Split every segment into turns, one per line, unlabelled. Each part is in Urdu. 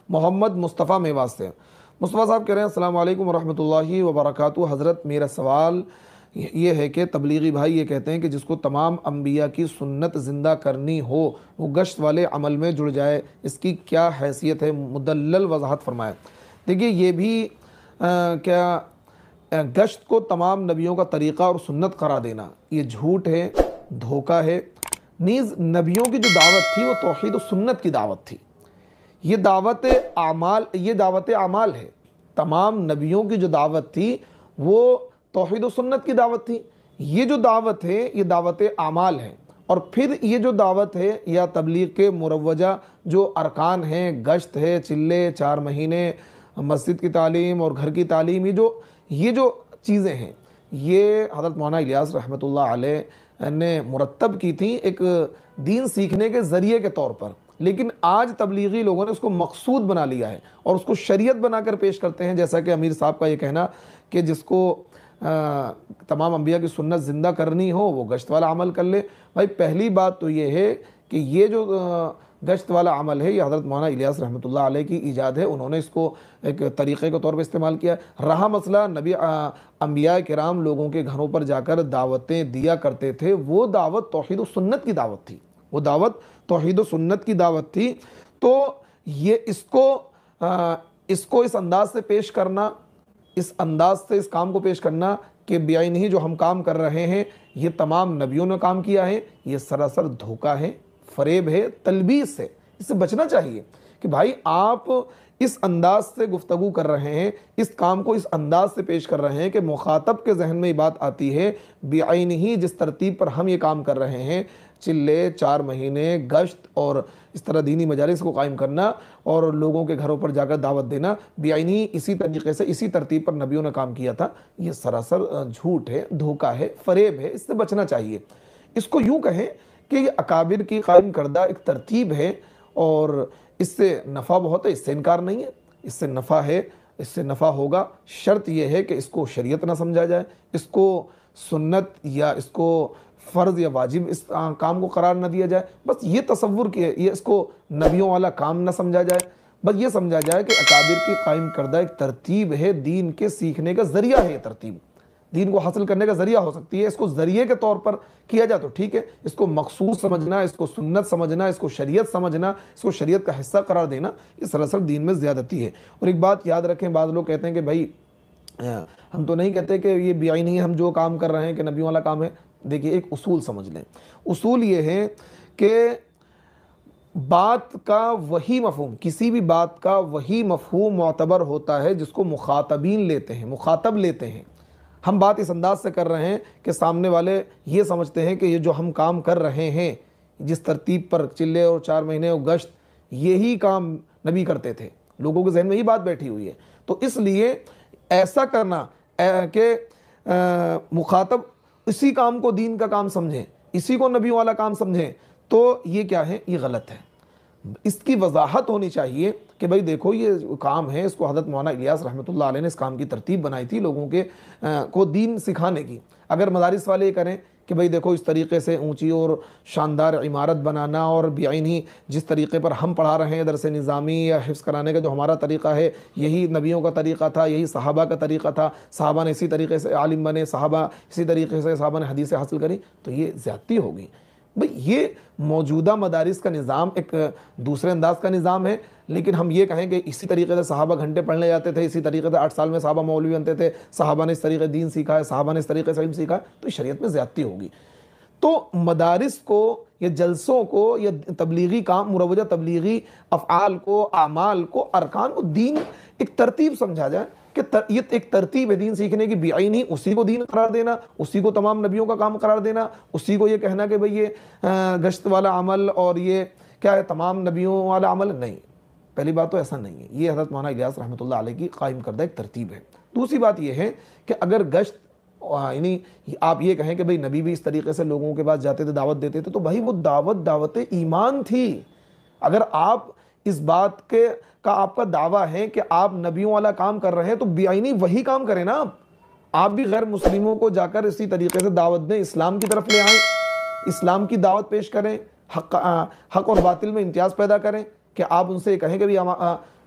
محمد مصطفیٰ میواس سے۔ مصطفیٰ صاحب کہہ رہے ہیں السلام علیکم ورحمۃ اللہ وبرکاتہ۔ حضرت میرا سوال یہ ہے کہ تبلیغی بھائی یہ کہتے ہیں کہ جس کو تمام انبیاء کی سنت زندہ کرنی ہو وہ گشت والے عمل میں جڑ جائے، اس کی کیا حیثیت ہے؟ مدلل وضاحت فرمائے۔ دیکھیے یہ بھی کیا گشت کو تمام نبیوں کا طریقہ اور سنت قرار دینا یہ جھوٹ ہے، دھوکہ ہے۔ نیز نبیوں کی جو دعوت تھی وہ توحید و سنت کی دعوت تھی، یہ دعوت اعمال ہے۔ تمام نبیوں کی جو دعوت تھی وہ توحید و سنت کی دعوت تھی، یہ جو دعوت ہے یہ دعوت اعمال ہے۔ اور پھر یہ جو دعوت ہے یا تبلیغ کے مروجہ جو ارکان ہیں، گشت ہے، چلے، 4 مہینے، مسجد کی تعلیم اور گھر کی تعلیم، یہ جو چیزیں ہیں یہ حضرت مولانا الیاس رحمۃ اللہ علیہ نے مرتب کی تھیں ایک دین سیکھنے کے ذریعے کے طور پر، لیکن آج تبلیغی لوگوں نے اس کو مقصود بنا لیا ہے اور اس کو شریعت بنا کر پیش کرتے ہیں، جیسا کہ امیر صاحب کا یہ کہنا کہ جس کو تمام انبیاء کی سنت زندہ کرنی ہو وہ گشت والا عمل کر لے۔ بھائی پہلی بات تو یہ ہے کہ یہ جو گشت والا عمل ہے یہ حضرت مولانا الیاس رحمۃ اللہ علیہ کی ایجاد ہے، انہوں نے اس کو ایک طریقے کے طور پر استعمال کیا۔ رہا مسئلہ انبیاء کرام لوگوں کے گھروں پر جا کر دعوتیں دیا کرتے تھے، وہ دعوت توحید و سنت کی دعوت تھی، وہ دعوت توحید و سنت کی دعوت تھی۔ تو یہ اس کو اس انداز سے پیش کرنا، اس انداز سے اس کام کو پیش کرنا کہ بیائی جو ہم کام کر رہے ہیں یہ تمام نبیوں نے کام کیا ہے، یہ سراسر دھوکہ ہے، فریب ہے، تلبیس ہے۔ اس سے بچنا چاہیے کہ بھائی آپ اس انداز سے گفتگو کر رہے ہیں، اس کام کو اس انداز سے پیش کر رہے ہیں کہ مخاطب کے ذہن میں یہ بات آتی ہے بعینہ جس ترتیب پر ہم یہ کام کر رہے ہیں، چلے، 4 مہینے، گشت اور اس طرح دینی مجالس کو قائم کرنا اور لوگوں کے گھروں پر جا کر دعوت دینا، بعینہ اسی طریقے سے اسی ترتیب پر نبیوں نے کام کیا تھا، یہ سراسر جھوٹ ہے، دھوکہ ہے، فریب ہے، اس سے بچنا چاہیے۔ اس کو یوں کہیں کہ یہ اکابر کی قائم کردہ ایک ترتیب ہے اور اس سے نفع بہت ہے، اس سے انکار نہیں ہے، اس سے نفع ہے، اس سے نفع ہوگا۔ شرط یہ ہے کہ اس کو شریعت نہ سمجھا جائے، اس کو سنت یا اس کو فرض یا واجب اس کام کو قرار نہ دیا جائے، بس یہ تصور کیا، یہ اس کو نبیوں والا کام نہ سمجھا جائے، بس یہ سمجھا جائے کہ اکابر کی قائم کردہ ایک ترتیب ہے، دین کے سیکھنے کا ذریعہ ہے، یہ ترتیب دین کو حاصل کرنے کا ذریعہ ہو سکتی ہے۔ اس کو ذریعے کے طور پر کیا جائے تو ٹھیک ہے، اس کو مقصود سمجھنا، اس کو سنت سمجھنا، اس کو شریعت سمجھنا، اس کو شریعت کا حصہ قرار دینا، یہ سراسر دین میں زیادتی ہے۔ اور ایک بات یاد رکھیں، بعض لوگ کہتے ہیں کہ بھائی ہم تو نہیں کہتے کہ یہ بعینہ ہم جو کام کر رہے ہیں کہ نبیوں والا کام ہے۔ دیکھیے ایک اصول سمجھ لیں، اصول یہ ہے کہ بات کا وہی مفہوم، کسی بھی بات کا وہی مفہوم معتبر ہوتا ہے جس کو مخاطبین لیتے ہیں، مخاطب لیتے ہیں۔ ہم بات اس انداز سے کر رہے ہیں کہ سامنے والے یہ سمجھتے ہیں کہ یہ جو ہم کام کر رہے ہیں، جس ترتیب پر چلے اور 4 مہینے اور گشت، یہی کام نبی کرتے تھے، لوگوں کے ذہن میں یہ بات بیٹھی ہوئی ہے۔ تو اس لیے ایسا کرنا کہ مخاطب اسی کام کو دین کا کام سمجھیں، اسی کو نبی والا کام سمجھیں، تو یہ کیا ہے؟ یہ غلط ہے۔ اس کی وضاحت ہونی چاہیے کہ بھائی دیکھو یہ کام ہے، اس کو حضرت مولانا الیاس رحمۃ اللہ علیہ نے اس کام کی ترتیب بنائی تھی لوگوں کو دین سکھانے کی۔ اگر مدارس والے یہ کریں کہ بھئی دیکھو اس طریقے سے اونچی اور شاندار عمارت بنانا اور بعینہ جس طریقے پر ہم پڑھا رہے ہیں درس نظامی یا حفظ کرانے کا جو ہمارا طریقہ ہے، یہی نبیوں کا طریقہ تھا، یہی صحابہ کا طریقہ تھا، صحابہ نے اسی طریقے سے عالم بنے، صحابہ اسی طریقے سے صحابہ نے حدیثیں حاصل کری، تو یہ زیادتی ہوگی۔ بھئی یہ موجودہ مدارس کا نظام ایک دوسرے انداز کا نظام ہے، لیکن ہم یہ کہیں کہ اسی طریقے سے صحابہ گھنٹے پڑھنے جاتے تھے، اسی طریقے سے 8 سال میں صحابہ مولوی بنتے تھے، صحابہ نے اس طریقے دین سیکھا ہے، صحابہ نے اس طریقے سے علم سیکھا ہے، تو شریعت میں زیادتی ہوگی۔ تو مدارس کو یا جلسوں کو یا تبلیغی کام، مروجہ تبلیغی افعال کو، اعمال کو، ارکان کو دین ایک ترتیب سمجھا جائے کہ یہ ایک ترتیب ہے دین سیکھنے کی، بعینہ اسی کو دین قرار دینا، اسی کو تمام نبیوں کا کام قرار دینا، اسی کو یہ کہنا کہ بھئی یہ گشت والا عمل اور یہ کیا ہے تمام نبیوں والا عمل، نہیں۔ پہلی بات تو ایسا نہیں ہے، یہ حضرت مولانا الیاس رحمۃ اللہ علیہ کی قائم کردہ ایک ترتیب ہے۔ دوسری بات یہ ہے کہ اگر گشت یعنی آپ یہ کہیں کہ بھئی نبی بھی اس طریقے سے لوگوں کے پاس جاتے تھے، دعوت دیتے تھے، تو بھائی وہ دعوت ایمان تھی۔ اگر آپ اس بات کا آپ کا دعویٰ ہے کہ آپ نبیوں والا کام کر رہے ہیں تو بعینہ وہی کام کریں نا، آپ بھی غیر مسلموں کو جا کر اسی طریقے سے دعوت دیں، اسلام کی طرف لے آئیں، اسلام کی دعوت پیش کریں، حق اور باطل میں امتیاز پیدا کریں، کہ آپ ان سے یہ کہیں کہ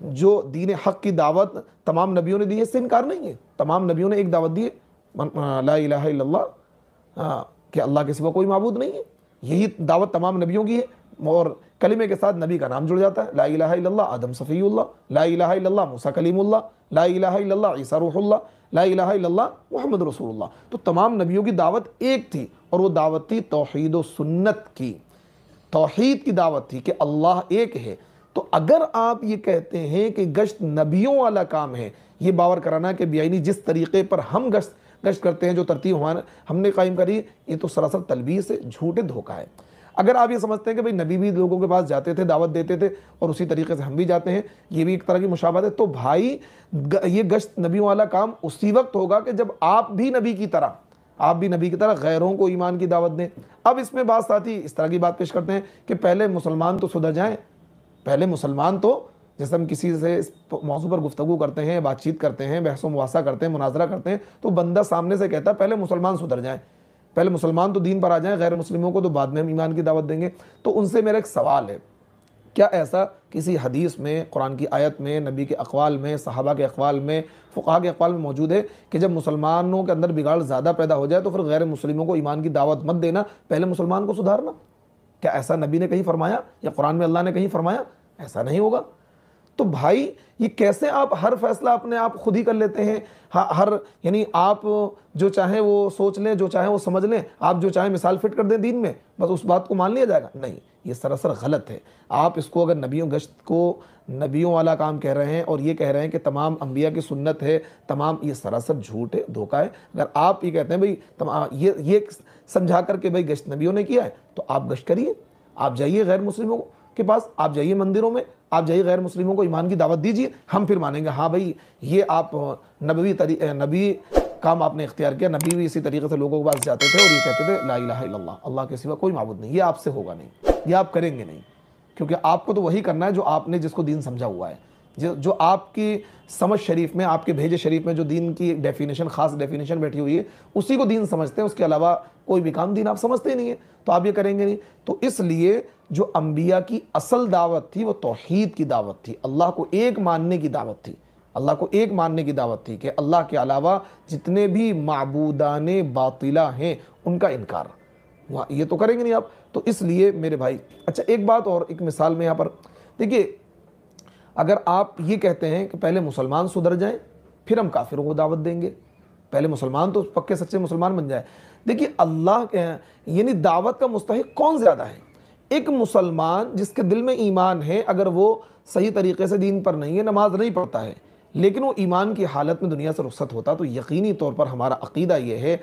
جو دین حق کی دعوت تمام نبیوں نے دی ہے اس سے انکار نہیں ہے. تمام نبیوں نے ایک دعوت دی ہے لا الہ الا اللہ، کہ اللہ کے سوا کوئی معبود نہیں ہے. یہی دعوت تمام نبیوں کی ہے، اور کلمے کے ساتھ نبی کا نام جڑ جاتا ہے. لا الہ الا اللہ آدم صفی اللہ، لا الہ الا اللہ موسیٰ کلیم اللہ، لا الہ الا اللہ عیسیٰ روح اللہ، لا الہ الا اللہ محمد رسول اللہ. تو تمام نبیوں کی دعوت ایک تھی، اور وہ دعوت تھی توحید و سنت کی، توحید کی دعوت تھی کہ اللہ ایک ہے. تو اگر آپ یہ کہتے ہیں کہ گشت نبیوں والا کام ہے، یہ باور کرانا کہ بیائی جس طریقے پر ہم گشت کرتے ہیں، جو ترتیب ہم نے قائم کری، یہ تو سراسر تلبیس ہے، جھوٹے دھوکہ ہے. اگر آپ یہ سمجھتے ہیں کہ بھئی نبی بھی لوگوں کے پاس جاتے تھے، دعوت دیتے تھے، اور اسی طریقے سے ہم بھی جاتے ہیں، یہ بھی ایک طرح کی مشابہت ہے، تو بھائی یہ گشت نبیوں والا کام اسی وقت ہوگا کہ جب آپ بھی نبی کی طرح غیروں کو ایمان کی دعوت دیں. اب اس میں بات ساتھی اس طرح کی بات پیش کرتے ہیں کہ پہلے مسلمان تو سدھر جائیں. پہلے مسلمان تو، جیسے ہم کسی سے اس موضوع پر گفتگو کرتے ہیں، بات چیت کرتے ہیں، بحث و مباحثہ کرتے ہیں، مناظرہ کرتے ہیں، تو بندہ سامنے سے کہتا ہے پہلے مسلمان سدھر جائیں، پہلے مسلمان تو دین پر آ جائیں، غیر مسلموں کو تو بعد میں ہم ایمان کی دعوت دیں گے. تو ان سے میرا ایک سوال ہے، کیا ایسا کسی حدیث میں، قرآن کی آیت میں، نبی کے اقوال میں، صحابہ کے اقوال میں، فقہاء کے اقوال میں موجود ہے کہ جب مسلمانوں کے اندر بگاڑ زیادہ پیدا ہو جائے تو پھر غیر مسلموں کو ایمان کی دعوت مت دینا، پہلے مسلمان کو سدھارنا؟ کیا ایسا نبی نے کہیں فرمایا یا قرآن میں اللہ نے کہیں فرمایا؟ ایسا نہیں ہوگا. تو بھائی یہ کیسے آپ ہر فیصلہ اپنے آپ خود ہی کر لیتے ہیں؟ یعنی آپ جو چاہیں وہ سوچ لیں، جو چاہیں وہ سمجھ لیں، آپ جو چاہیں مثال فٹ کر دیں دین میں، بس اس بات کو مان لیا جائے گا؟ نہیں، یہ سراسر غلط ہے. آپ اس کو اگر نبیوں گشت کو نبیوں والا کام کہہ رہے ہیں اور یہ کہہ رہے ہیں کہ تمام انبیاء کی سنت ہے، تمام، یہ سراسر جھوٹ ہے، دھوکہ ہے. اگر آپ یہ کہتے ہیں بھئی یہ سمجھا کر کہ بھئی گشت نبیوں نے کیا ہے، تو آپ گشت کریے، آپ جائیے غیر مسلموں کے پاس، آپ جائیے مندروں میں، آپ جائیے غیر مسلموں کو ایمان کی دعوت دیجیے. ہم پھر مانیں گے ہاں بھئی یہ آپ نبی کام آپ نے اختیار کیا. نبی بھی اسی طریقے سے لوگوں کے پاس جاتے تھے اور یہ کہتے تھے لا الہ الا اللہ، اللہ کے سوا کوئی معبود نہیں. یہ آپ سے ہوگا نہیں، یہ آپ کریں گے نہیں، کیونکہ آپ کو تو وہی کرنا ہے جو آپ نے جس کو دین سمجھا ہوا ہے، جو آپ کی سمجھ شریف میں، آپ کے بھیجے شریف میں جو دین کی ڈیفینیشن، خاص ڈیفینیشن بیٹھی ہوئی ہے، اسی کو دین سمجھتے ہیں. اس کے علاوہ کوئی بھی کام دین آپ سمجھتے ہی نہیں ہے، تو آپ یہ کریں گے نہیں. تو اس لیے جو انبیاء کی اصل دعوت تھی وہ توحید کی دعوت تھی، اللہ کو ایک ماننے کی دعوت تھی، اللہ کو ایک ماننے کی دعوت تھی کہ اللہ کے علاوہ جتنے بھی معبودان باطلہ ہیں ان کا انکار. یہ تو کریں گے نہیں آپ. تو اس لیے میرے بھائی، اچھا ایک بات اور، ایک مثال میں یہاں پر دیکھیے، اگر آپ یہ کہتے ہیں کہ پہلے مسلمان سدھر جائیں پھر ہم کافروں کو دعوت دیں گے، پہلے مسلمان تو پکے سچے مسلمان بن جائے. دیکھیے اللہ یعنی دعوت کا مستحق کون زیادہ ہے؟ ایک مسلمان جس کے دل میں ایمان ہے، اگر وہ صحیح طریقے سے دین پر نہیں ہے، نماز نہیں پڑھتا ہے، لیکن وہ ایمان کی حالت میں دنیا سے رخصت ہوتا، تو یقینی طور پر ہمارا عقیدہ یہ ہے،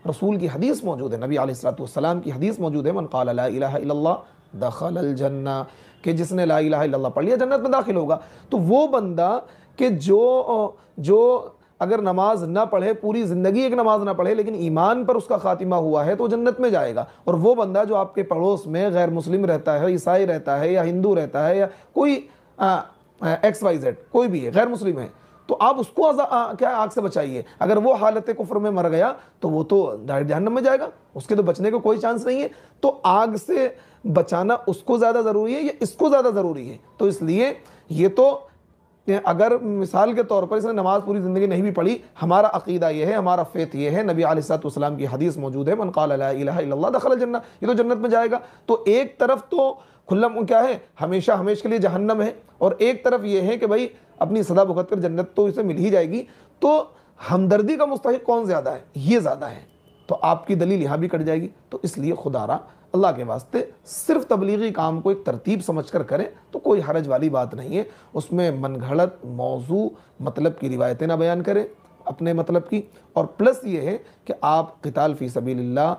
رسول کی حدیث موجود ہے، نبی علیہ الصلوۃ والسلام کی حدیث موجود ہے، من قال لا الہ الا اللہ دخل الجنہ، کہ جس نے لا الہ الا اللہ پڑھ لیا جنت میں داخل ہوگا. تو وہ بندہ کہ جو اگر نماز نہ پڑھے، پوری زندگی ایک نماز نہ پڑھے، لیکن ایمان پر اس کا خاتمہ ہوا ہے، تو جنت میں جائے گا. اور وہ بندہ جو آپ کے پڑوس میں غیر مسلم رہتا ہے، عیسائی رہتا ہے، یا ہندو رہتا ہے، یا کوئی ایکس وائی زیڈ کوئی بھی ہے، غیر مسلم ہے، تو آپ اس کو کیا آگ سے بچائیے. اگر وہ حالت کفر میں مر گیا تو وہ تو جہنم میں جائے گا، اس کے تو بچنے کا کوئی چانس نہیں ہے. تو آگ سے بچانا اس کو زیادہ ضروری ہے یا اس کو زیادہ ضروری ہے؟ تو اس لیے یہ تو اگر مثال کے طور پر اس نے نماز پوری زندگی نہیں بھی پڑھی، ہمارا عقیدہ یہ ہے، ہمارا فیت یہ ہے، نبی علیہ الصلوۃ والسلام کی حدیث موجود ہے، من قال لا الہ الا اللہ دخل الجنہ، یہ تو جنت میں جائے گا. تو ایک طرف تو کھلم کیا ہے، ہمیشہ ہمیشہ کے لیے جہنم ہے، اور ایک طرف یہ ہے کہ بھائی اپنی سزا بھگت کر جنت تو اسے مل ہی جائے گی. تو ہمدردی کا مستحق کون زیادہ ہے؟ یہ زیادہ ہے. تو آپ کی دلیل یہاں بھی کٹ جائے گی. تو اس لیے خدا را اللہ کے واسطے صرف تبلیغی کام کو ایک ترتیب سمجھ کر کریں تو کوئی حرج والی بات نہیں ہے. اس میں من گھڑت موضوع مطلب کی روایتیں نہ بیان کریں اپنے مطلب کی. اور پلس یہ ہے کہ آپ قتال فی سبیل اللہ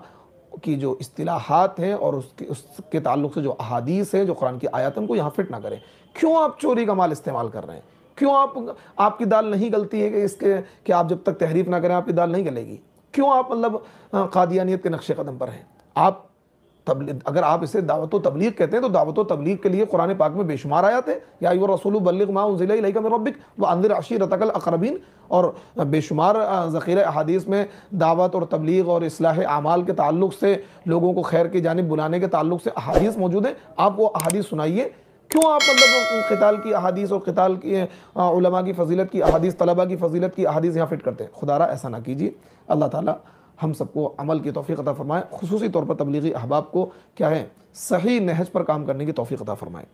کی جو اصطلاحات ہیں اور اس کے تعلق سے جو احادیث ہیں، جو قرآن کی آیات ہیں، ان کو یہاں فٹ نہ کریں. کیوں آپ چوری کا مال استعمال کر رہے ہیں؟ کیوں آپ کی دال نہیں گلتی ہے کہ آپ جب تک تحریف نہ کریں آپ کی دال نہیں گلے گی؟ کیوں آپ مطلب قادیانیت کے نقش قدم پر ہیں؟ آپ اگر آپ اسے دعوت و تبلیغ کہتے ہیں تو دعوت و تبلیغ کے لیے قرآن پاک میں بے شمار آیات ہیں، یا ایھا الرسول بلغ ما انزل الیک من ربک وانذر عشیرتک الاقربین، اور بے شمار ذخیرہ احادیث میں دعوت اور تبلیغ اور اصلاح اعمال کے تعلق سے، لوگوں کو خیر کی جانب بلانے کے تعلق سے احادیث موجود ہیں. آپ وہ احادیث سنائیے. کیوں آپ مطلب قتال کی احادیث اور قتال کی علماء کی فضیلت کی احادیث، طلباء کی فضیلت کی احادیث یہاں فٹ کرتے ہیں؟ خدا را ایسا نہ کیجیے۔ اللہ تعالیٰ ہم سب کو عمل کی توفیق عطا فرمائے، خصوصی طور پر تبلیغی احباب کو کیا ہے صحیح نہج پر کام کرنے کی توفیق عطا فرمائے۔